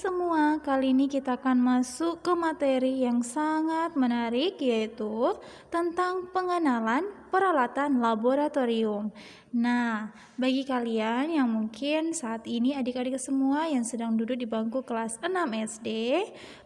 semua, kali ini kita akan masuk ke materi yang sangat menarik, yaitu tentang pengenalan peralatan laboratorium. Nah, bagi kalian yang mungkin saat ini adik-adik semua yang sedang duduk di bangku kelas 6 SD,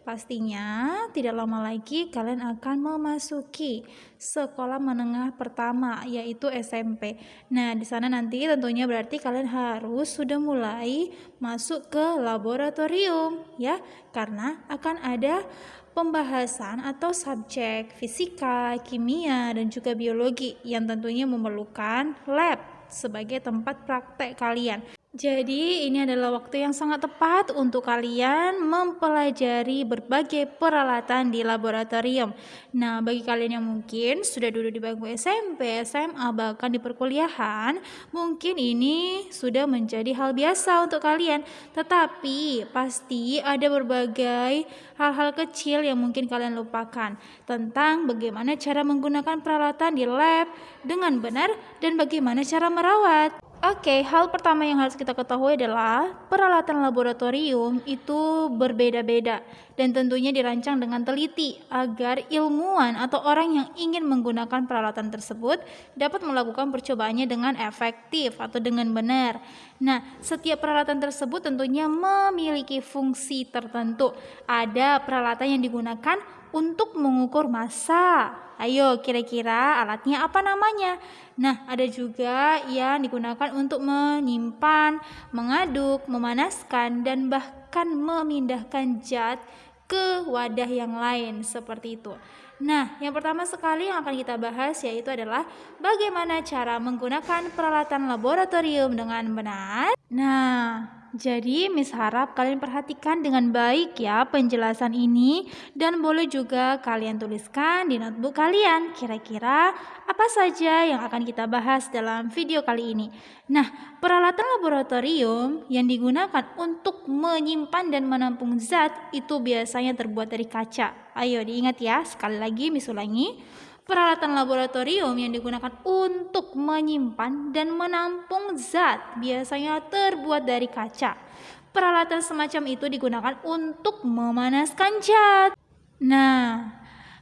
pastinya tidak lama lagi kalian akan memasuki sekolah menengah pertama, yaitu SMP. Nah, di sana nanti tentunya berarti kalian harus sudah mulai masuk ke laboratorium ya, karena akan ada pembahasan atau subjek fisika, kimia, dan juga biologi yang tentunya memerlukan lab sebagai tempat praktek kalian. Jadi ini adalah waktu yang sangat tepat untuk kalian mempelajari berbagai peralatan di laboratorium. Nah, bagi kalian yang mungkin sudah duduk di bangku SMP, SMA, bahkan di perkuliahan, mungkin ini sudah menjadi hal biasa untuk kalian. Tetapi pasti ada berbagai hal-hal kecil yang mungkin kalian lupakan tentang bagaimana cara menggunakan peralatan di lab dengan benar dan bagaimana cara merawat. Oke, hal pertama yang harus kita ketahui adalah peralatan laboratorium itu berbeda-beda dan tentunya dirancang dengan teliti agar ilmuwan atau orang yang ingin menggunakan peralatan tersebut dapat melakukan percobaannya dengan efektif atau dengan benar. Nah, setiap peralatan tersebut tentunya memiliki fungsi tertentu. Ada peralatan yang digunakan untuk mengukur massa. Ayo, kira-kira alatnya apa namanya? Nah, ada juga yang digunakan untuk menyimpan, mengaduk, memanaskan, dan bahkan memindahkan zat ke wadah yang lain seperti itu. Nah, yang pertama sekali yang akan kita bahas yaitu adalah bagaimana cara menggunakan peralatan laboratorium dengan benar. Nah, jadi Miss harap kalian perhatikan dengan baik ya penjelasan ini, dan boleh juga kalian tuliskan di notebook kalian kira-kira apa saja yang akan kita bahas dalam video kali ini. Nah, peralatan laboratorium yang digunakan untuk menyimpan dan menampung zat itu biasanya terbuat dari kaca. Ayo diingat ya, sekali lagi Miss ulangi. Peralatan laboratorium yang digunakan untuk menyimpan dan menampung zat biasanya terbuat dari kaca. Peralatan semacam itu digunakan untuk memanaskan zat. Nah,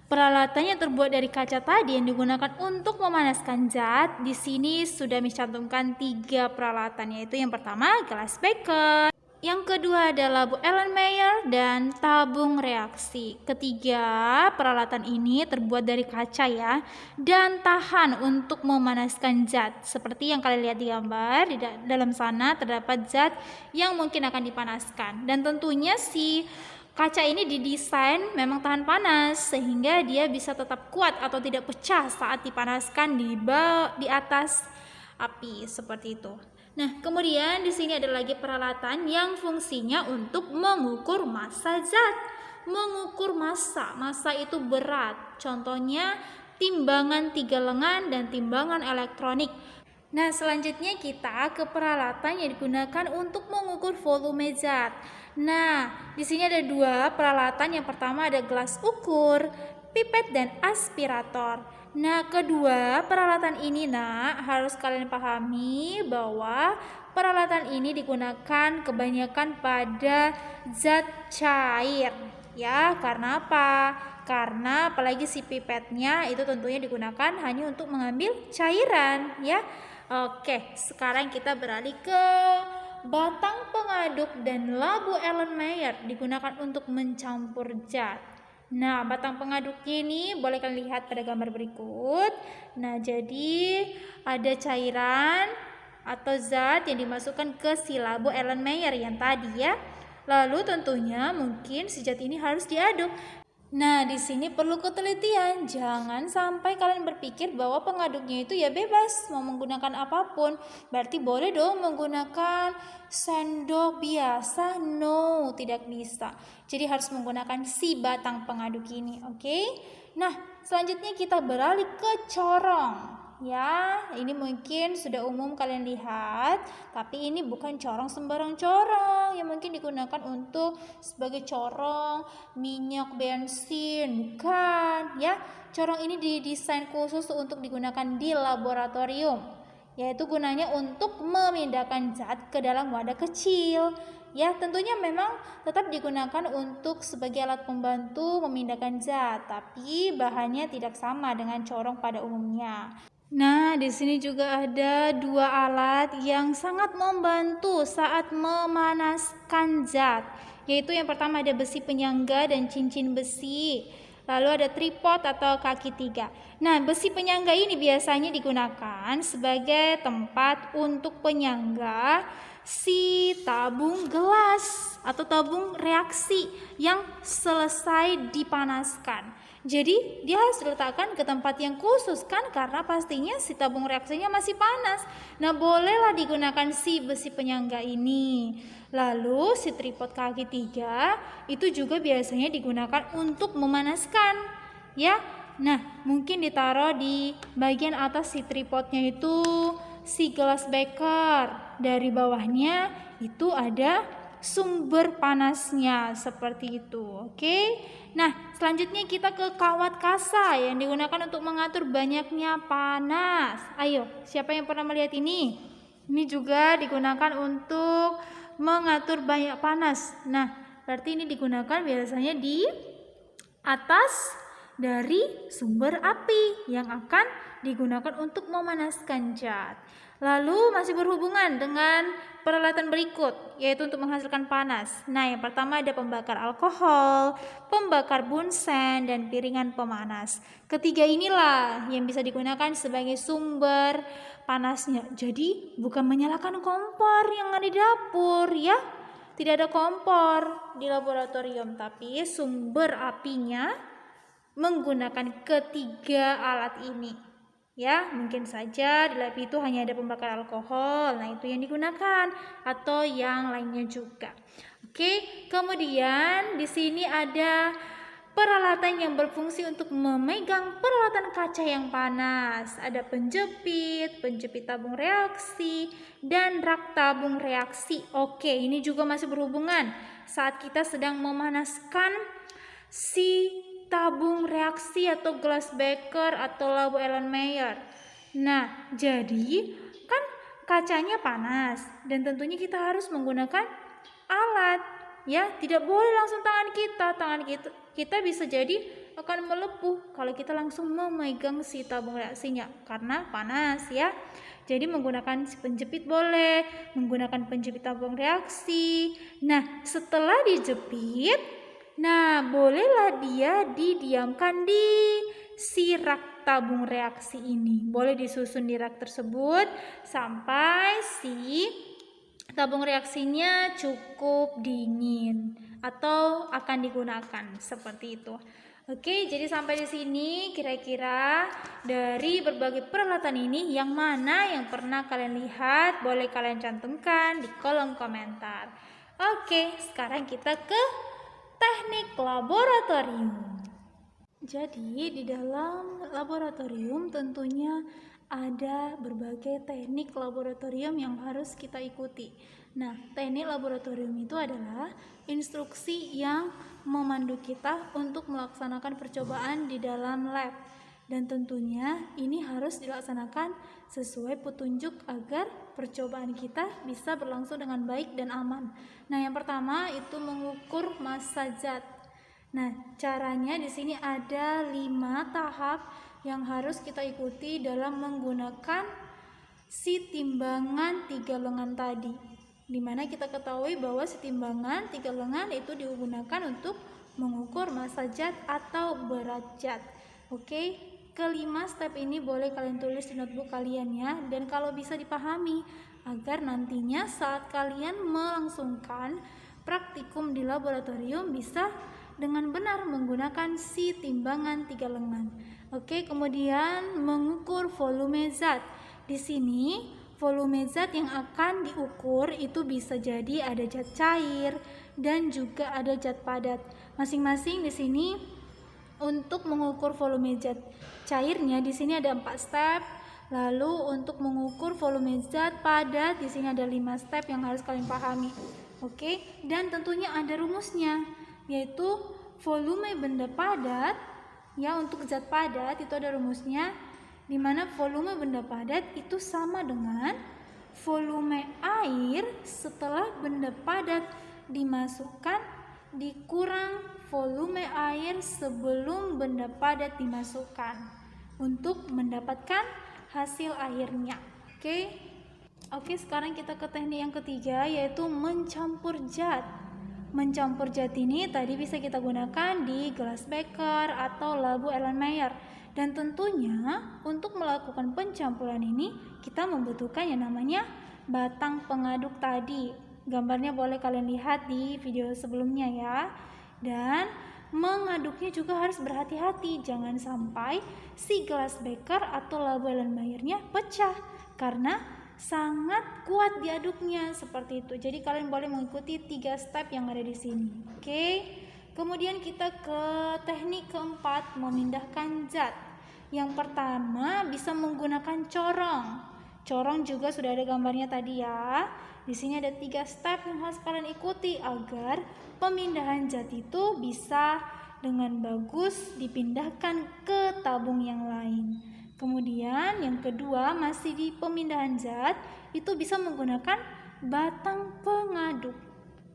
peralatan yang terbuat dari kaca tadi yang digunakan untuk memanaskan zat, di sini sudah mencantumkan 3 peralatan, yaitu yang pertama gelas beker, yang kedua adalah Bu Erlenmeyer dan tabung reaksi. Ketiga, peralatan ini terbuat dari kaca ya, dan tahan untuk memanaskan zat. Seperti yang kalian lihat di gambar, di dalam sana terdapat zat yang mungkin akan dipanaskan. Dan tentunya si kaca ini didesain memang tahan panas sehingga dia bisa tetap kuat atau tidak pecah saat dipanaskan di atas api seperti itu. Nah, kemudian di sini ada lagi peralatan yang fungsinya untuk mengukur massa zat. Mengukur massa itu berat. Contohnya timbangan 3 lengan dan timbangan elektronik. Nah, selanjutnya kita ke peralatan yang digunakan untuk mengukur volume zat. Nah, di sini ada 2 peralatan. Yang pertama ada gelas ukur, pipet dan aspirator. Nah, kedua peralatan ini harus kalian pahami bahwa peralatan ini digunakan kebanyakan pada zat cair. Ya, karena apa? Karena apalagi si pipetnya itu tentunya digunakan hanya untuk mengambil cairan, ya. Oke, sekarang kita beralih ke batang pengaduk dan labu Erlenmeyer digunakan untuk mencampur zat. Nah, batang pengaduknya ini boleh kalian lihat pada gambar berikut. Nah, jadi ada cairan atau zat yang dimasukkan ke si labu Erlenmeyer yang tadi ya. Lalu tentunya mungkin si zat ini harus diaduk. Nah, di sini perlu ketelitian. Jangan sampai kalian berpikir bahwa pengaduknya itu ya bebas mau menggunakan apapun. Berarti boleh dong menggunakan sendok biasa? No, tidak bisa. Jadi harus menggunakan si batang pengaduk ini, oke? Nah, selanjutnya kita beralih ke corong. Ya, ini mungkin sudah umum kalian lihat, tapi ini bukan corong sembarang corong yang mungkin digunakan untuk sebagai corong minyak bensin, bukan ya. Corong ini didesain khusus untuk digunakan di laboratorium yaitu gunanya untuk memindahkan zat ke dalam wadah kecil. Ya, tentunya memang tetap digunakan untuk sebagai alat pembantu memindahkan zat, tapi bahannya tidak sama dengan corong pada umumnya. Nah, di sini juga ada dua alat yang sangat membantu saat memanaskan zat, yaitu yang pertama ada besi penyangga dan cincin besi. Lalu ada tripod atau kaki tiga. Nah, besi penyangga ini biasanya digunakan sebagai tempat untuk penyangga si tabung gelas atau tabung reaksi yang selesai dipanaskan. Jadi dia harus diletakkan ke tempat yang khusus kan, karena pastinya si tabung reaksinya masih panas. Nah, bolehlah digunakan si besi penyangga ini. Lalu si tripod kaki tiga itu juga biasanya digunakan untuk memanaskan, ya. Nah, mungkin ditaruh di bagian atas si tripodnya itu si gelas beker. Dari bawahnya itu ada sumber panasnya seperti itu. Oke. Nah, selanjutnya kita ke kawat kasa yang digunakan untuk mengatur banyaknya panas. Ayo, siapa yang pernah melihat ini? Ini juga digunakan untuk mengatur banyak panas. Nah, berarti ini digunakan biasanya di atas dari sumber api yang akan digunakan untuk memanaskan zat. Lalu masih berhubungan dengan peralatan berikut, yaitu untuk menghasilkan panas. Nah, yang pertama ada pembakar alkohol, pembakar bunsen, dan piringan pemanas. Ketiga inilah yang bisa digunakan sebagai sumber panasnya. Jadi bukan menyalakan kompor yang ada di dapur, ya. Tidak ada kompor di laboratorium, tapi sumber apinya menggunakan ketiga alat ini. Ya, mungkin saja di lab itu hanya ada pembakar alkohol. Nah, itu yang digunakan atau yang lainnya juga. Oke, kemudian di sini ada peralatan yang berfungsi untuk memegang peralatan kaca yang panas. Ada penjepit, penjepit tabung reaksi, dan rak tabung reaksi. Oke, ini juga masih berhubungan saat kita sedang memanaskan si tabung reaksi atau glass beaker atau labu Erlenmeyer. Nah, jadi kan kacanya panas dan tentunya kita harus menggunakan alat, ya. Tidak boleh langsung tangan kita bisa jadi akan melepuh kalau kita langsung memegang si tabung reaksinya karena panas, ya. Jadi menggunakan penjepit boleh, menggunakan penjepit tabung reaksi. Nah, setelah dijepit, nah, bolehlah dia didiamkan di si rak tabung reaksi ini. Boleh disusun di rak tersebut sampai si tabung reaksinya cukup dingin atau akan digunakan seperti itu. Oke, jadi sampai di sini kira-kira dari berbagai peralatan ini yang mana yang pernah kalian lihat, boleh kalian cantumkan di kolom komentar. Oke, sekarang kita ke teknik laboratorium. Jadi di dalam laboratorium tentunya ada berbagai teknik laboratorium yang harus kita ikuti. Nah, teknik laboratorium itu adalah instruksi yang memandu kita untuk melaksanakan percobaan di dalam lab. Dan tentunya ini harus dilaksanakan sesuai petunjuk agar percobaan kita bisa berlangsung dengan baik dan aman. Nah, yang pertama itu mengukur massa zat. Nah, caranya di sini ada 5 tahap yang harus kita ikuti dalam menggunakan si timbangan 3 lengan tadi. Dimana kita ketahui bahwa si timbangan 3 lengan itu digunakan untuk mengukur massa zat atau berat zat. Oke, kelima step ini boleh kalian tulis di notebook kalian ya, dan kalau bisa dipahami agar nantinya saat kalian melangsungkan praktikum di laboratorium bisa dengan benar menggunakan si timbangan 3 lengan. Oke, kemudian mengukur volume zat. Di sini volume zat yang akan diukur itu bisa jadi ada zat cair dan juga ada zat padat. Masing-masing di sini untuk mengukur volume zat cairnya di sini ada 4 step. Lalu untuk mengukur volume zat padat di sini ada 5 step yang harus kalian pahami. Oke, dan tentunya ada rumusnya, yaitu volume benda padat ya, untuk zat padat itu ada rumusnya di mana volume benda padat itu sama dengan volume air setelah benda padat dimasukkan dikurang volume air sebelum benda padat dimasukkan untuk mendapatkan hasil akhirnya. Oke, sekarang kita ke teknik yang ketiga, yaitu mencampur zat. Mencampur zat ini tadi bisa kita gunakan di gelas beker atau labu Erlenmeyer. Dan tentunya untuk melakukan pencampuran ini kita membutuhkan yang namanya batang pengaduk tadi. Gambarnya boleh kalian lihat di video sebelumnya ya. Dan mengaduknya juga harus berhati-hati, jangan sampai si gelas beker atau labu Erlenmeyernya pecah karena sangat kuat diaduknya seperti itu. Jadi kalian boleh mengikuti 3 step yang ada di sini. Kemudian kita ke teknik keempat, memindahkan zat. Yang pertama bisa menggunakan corong. Corong juga sudah ada gambarnya tadi ya. Di sini ada 3 step yang harus kalian ikuti agar pemindahan zat itu bisa dengan bagus dipindahkan ke tabung yang lain. Kemudian yang kedua masih di pemindahan zat itu bisa menggunakan batang pengaduk.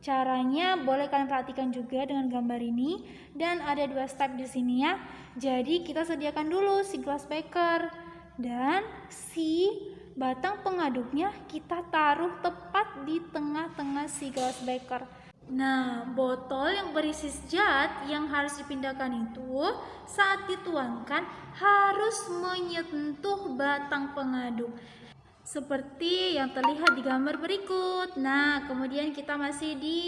Caranya boleh kalian perhatikan juga dengan gambar ini dan ada 2 step di sini ya. Jadi kita sediakan dulu si gelas beker dan si batang pengaduknya kita taruh tepat di tengah-tengah si gelas beker. Nah, botol yang berisi zat yang harus dipindahkan itu saat dituangkan harus menyentuh batang pengaduk seperti yang terlihat di gambar berikut. Nah, kemudian kita masih di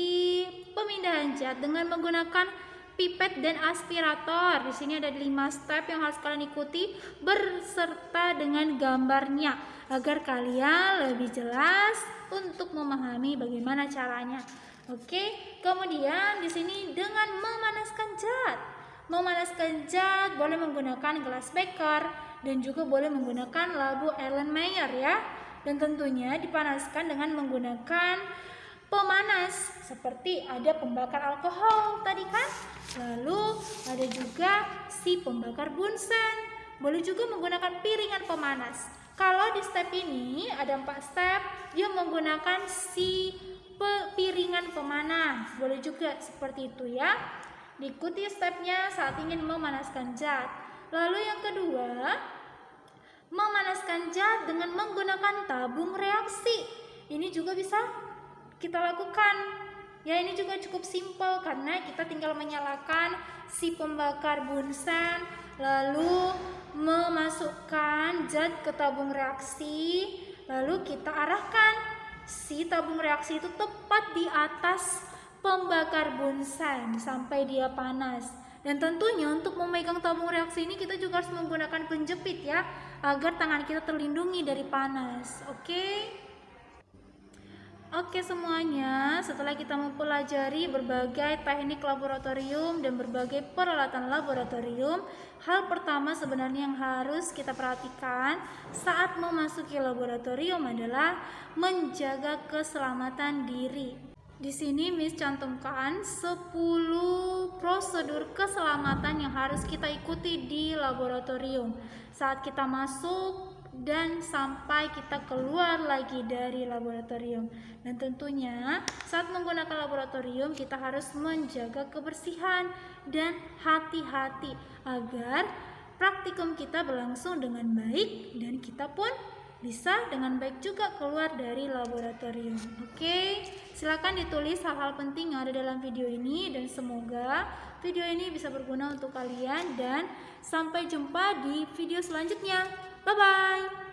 pemindahan zat dengan menggunakan pipet dan aspirator. Di sini ada 5 step yang harus kalian ikuti berserta dengan gambarnya agar kalian lebih jelas untuk memahami bagaimana caranya. Kemudian di sini dengan memanaskan zat. Memanaskan zat boleh menggunakan gelas beker dan juga boleh menggunakan labu Erlenmeyer ya. Dan tentunya dipanaskan dengan menggunakan pemanas seperti ada pembakar alkohol tadi kan. Lalu ada juga si pembakar bunsen. Boleh juga menggunakan piringan pemanas. Kalau di step ini ada 4 step, dia menggunakan si piringan pemanas. Boleh juga seperti itu ya. Diikuti stepnya saat ingin memanaskan zat. Lalu yang kedua, memanaskan zat dengan menggunakan tabung reaksi. Ini juga bisa kita lakukan. Ya, ini juga cukup simpel karena kita tinggal menyalakan si pembakar bunsen, lalu memasukkan zat ke tabung reaksi, lalu kita arahkan si tabung reaksi itu tepat di atas pembakar bunsen sampai dia panas. Dan tentunya untuk memegang tabung reaksi ini kita juga harus menggunakan penjepit ya, agar tangan kita terlindungi dari panas. Oke semuanya, setelah kita mempelajari berbagai teknik laboratorium dan berbagai peralatan laboratorium, hal pertama sebenarnya yang harus kita perhatikan saat memasuki laboratorium adalah menjaga keselamatan diri. Di sini Miss cantumkan 10 prosedur keselamatan yang harus kita ikuti di laboratorium saat kita masuk dan sampai kita keluar lagi dari laboratorium. Dan tentunya saat menggunakan laboratorium kita harus menjaga kebersihan dan hati-hati agar praktikum kita berlangsung dengan baik dan kita pun bisa dengan baik juga keluar dari laboratorium. Silakan ditulis hal-hal penting yang ada dalam video ini dan semoga video ini bisa berguna untuk kalian dan sampai jumpa di video selanjutnya. Bye bye.